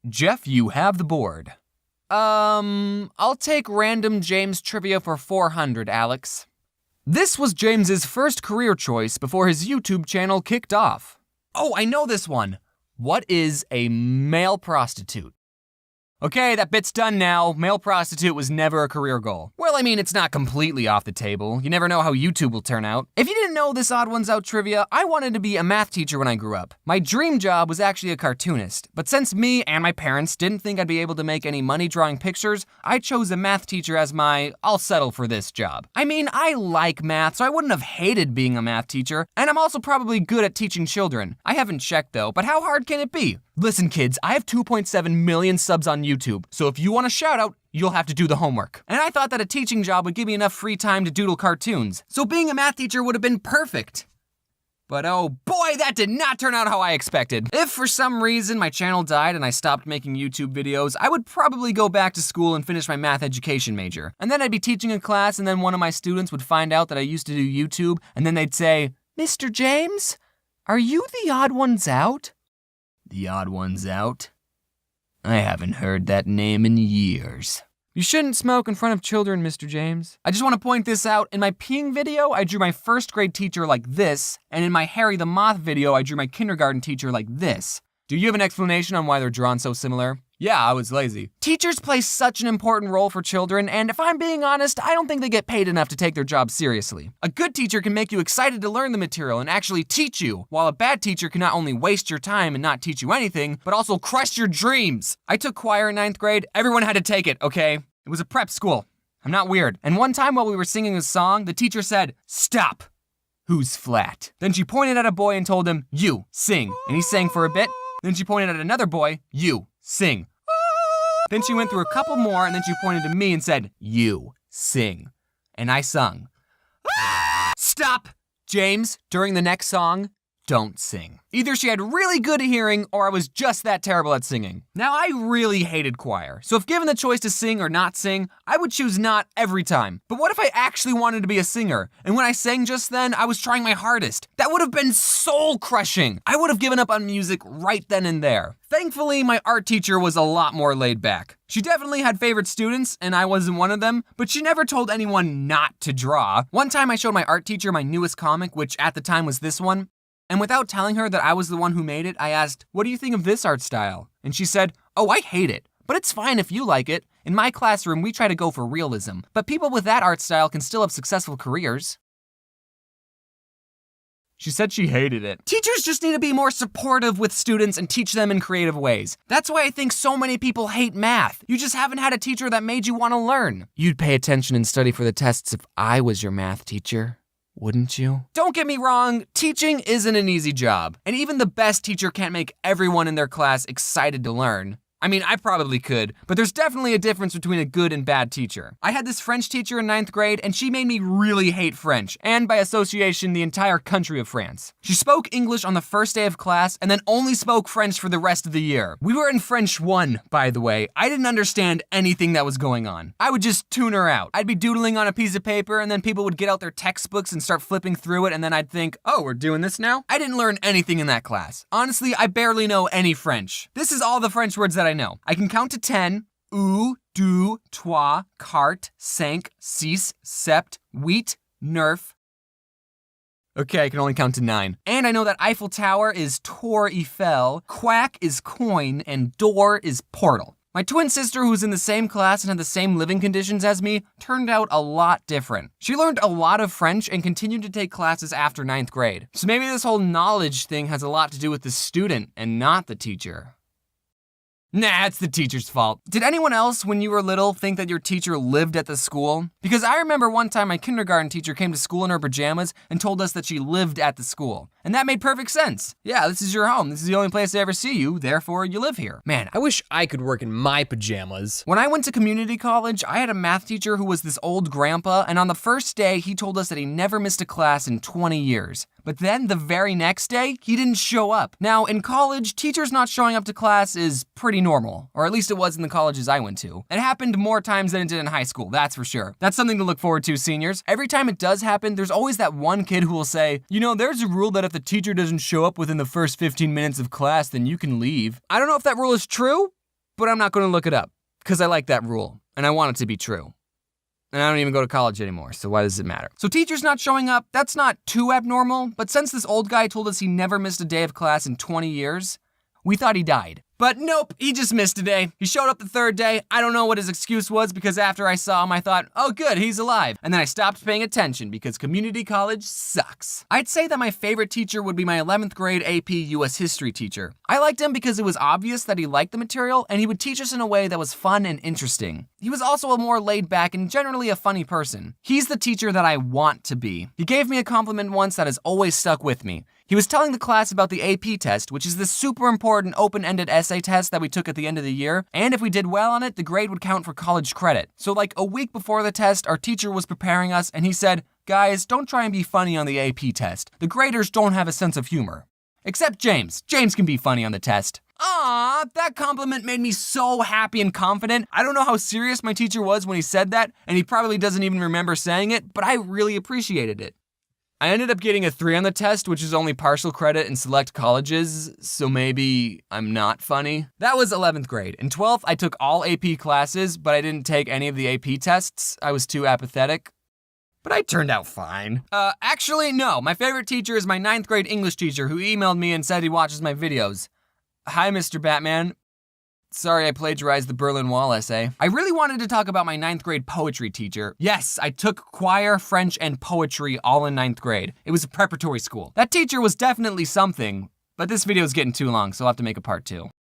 Jeff, you have the board. I'll take random James trivia for 400, Alex. This was James's first career choice before his YouTube channel kicked off. Oh, I know this one. What is a male prostitute? Okay, that bit's done now. Male prostitute was never a career goal. Well, I mean, it's not completely off the table. You never know how YouTube will turn out. If you didn't know this Odd Ones Out trivia, I wanted to be a math teacher when I grew up. My dream job was actually a cartoonist, but since me and my parents didn't think I'd be able to make any money drawing pictures, I chose a math teacher as my, I'll settle for this job. I mean, I like math, so I wouldn't have hated being a math teacher, and I'm also probably good at teaching children. I haven't checked though, but how hard can it be? Listen kids, I have 2.7 million subs on YouTube, so if you want a shout out, you'll have to do the homework. And I thought that a teaching job would give me enough free time to doodle cartoons, so being a math teacher would have been perfect. But oh boy, that did not turn out how I expected. If for some reason my channel died and I stopped making YouTube videos, I would probably go back to school and finish my math education major. And then I'd be teaching a class and then one of my students would find out that I used to do YouTube, and then they'd say, Mr. James, are you the Odd Ones Out? The Odd Ones Out? I haven't heard that name in years. You shouldn't smoke in front of children, Mr. James. I just want to point this out. In my peeing video, I drew my first grade teacher like this, and in my Harry the Moth video, I drew my kindergarten teacher like this. Do you have an explanation on why they're drawn so similar? Yeah, I was lazy. Teachers play such an important role for children, and if I'm being honest, I don't think they get paid enough to take their job seriously. A good teacher can make you excited to learn the material and actually teach you, while a bad teacher can not only waste your time and not teach you anything, but also crush your dreams. I took choir in 9th grade. Everyone had to take it, okay? It was a prep school. I'm not weird. And one time while we were singing a song, the teacher said, "Stop. Who's flat?" Then she pointed at a boy and told him, "You, sing." And he sang for a bit. Then she pointed at another boy, "You, sing." Then she went through a couple more, and then she pointed to me and said, "You, sing." And I sung. Stop, James, during the next song, don't sing. Either she had really good hearing, or I was just that terrible at singing. Now, I really hated choir, so if given the choice to sing or not sing, I would choose not every time. But what if I actually wanted to be a singer? And when I sang just then, I was trying my hardest. That would have been soul-crushing. I would have given up on music right then and there. Thankfully, my art teacher was a lot more laid back. She definitely had favorite students, and I wasn't one of them, but she never told anyone not to draw. One time I showed my art teacher my newest comic, which at the time was this one. And without telling her that I was the one who made it, I asked, "What do you think of this art style?" And she said, "Oh, I hate it, but it's fine if you like it. In my classroom, we try to go for realism, but people with that art style can still have successful careers." She said she hated it. Teachers just need to be more supportive with students and teach them in creative ways. That's why I think so many people hate math. You just haven't had a teacher that made you want to learn. You'd pay attention and study for the tests if I was your math teacher. Wouldn't you? Don't get me wrong, teaching isn't an easy job, and even the best teacher can't make everyone in their class excited to learn. I mean, I probably could, but there's definitely a difference between a good and bad teacher. I had this French teacher in 9th grade, and she made me really hate French, and by association, the entire country of France. She spoke English on the first day of class, and then only spoke French for the rest of the year. We were in French 1, by the way. I didn't understand anything that was going on. I would just tune her out. I'd be doodling on a piece of paper, and then people would get out their textbooks and start flipping through it, and then I'd think, oh, we're doing this now? I didn't learn anything in that class. Honestly, I barely know any French. This is all the French words that I know. I can count to 10. Ou, deux, trois, carte, cinq, six, sept, huit, neuf. Okay, I can only count to 9. And I know that Eiffel Tower is Tour Eiffel, quack is coin, and door is portal. My twin sister, who's in the same class and had the same living conditions as me, turned out a lot different. She learned a lot of French and continued to take classes after 9th grade. So maybe this whole knowledge thing has a lot to do with the student and not the teacher. Nah, it's the teacher's fault. Did anyone else, when you were little, think that your teacher lived at the school? Because I remember one time my kindergarten teacher came to school in her pajamas and told us that she lived at the school. And that made perfect sense. Yeah, this is your home. This is the only place I ever see you, therefore you live here. Man, I wish I could work in my pajamas. When I went to community college, I had a math teacher who was this old grandpa, and on the first day, he told us that he never missed a class in 20 years. But then the very next day, he didn't show up. Now, in college, teachers not showing up to class is pretty normal, or at least it was in the colleges I went to. It happened more times than it did in high school, that's for sure. That's something to look forward to, seniors. Every time it does happen, there's always that one kid who will say, you know, there's a rule that if the teacher doesn't show up within the first 15 minutes of class, then you can leave. I don't know if that rule is true, but I'm not going to look it up because I like that rule and I want it to be true. And I don't even go to college anymore, so why does it matter? So teachers not showing up, that's not too abnormal, but since this old guy told us he never missed a day of class in 20 years, we thought he died. But nope, he just missed a day. He showed up the third day. I don't know what his excuse was because after I saw him, I thought, oh good, he's alive. And then I stopped paying attention because community college sucks. I'd say that my favorite teacher would be my 11th grade AP US history teacher. I liked him because it was obvious that he liked the material and he would teach us in a way that was fun and interesting. He was also a more laid back and generally a funny person. He's the teacher that I want to be. He gave me a compliment once that has always stuck with me. He was telling the class about the AP test, which is the super important open-ended essay test that we took at the end of the year, and if we did well on it, the grade would count for college credit. So like a week before the test, our teacher was preparing us and he said, guys, don't try and be funny on the AP test. The graders don't have a sense of humor. Except James. James can be funny on the test. Aww, that compliment made me so happy and confident. I don't know how serious my teacher was when he said that, and he probably doesn't even remember saying it, but I really appreciated it. I ended up getting a 3 on the test, which is only partial credit in select colleges, so maybe I'm not funny. That was 11th grade. In 12th, I took all AP classes, but I didn't take any of the AP tests. I was too apathetic. But I turned out fine. Actually, no. My favorite teacher is my 9th grade English teacher who emailed me and said he watches my videos. Hi, Mr. Batman. Sorry I plagiarized the Berlin Wall essay. I really wanted to talk about my 9th grade poetry teacher. Yes, I took choir, French, and poetry all in 9th grade. It was a preparatory school. That teacher was definitely something, but this video is getting too long, so I'll have to make a part 2.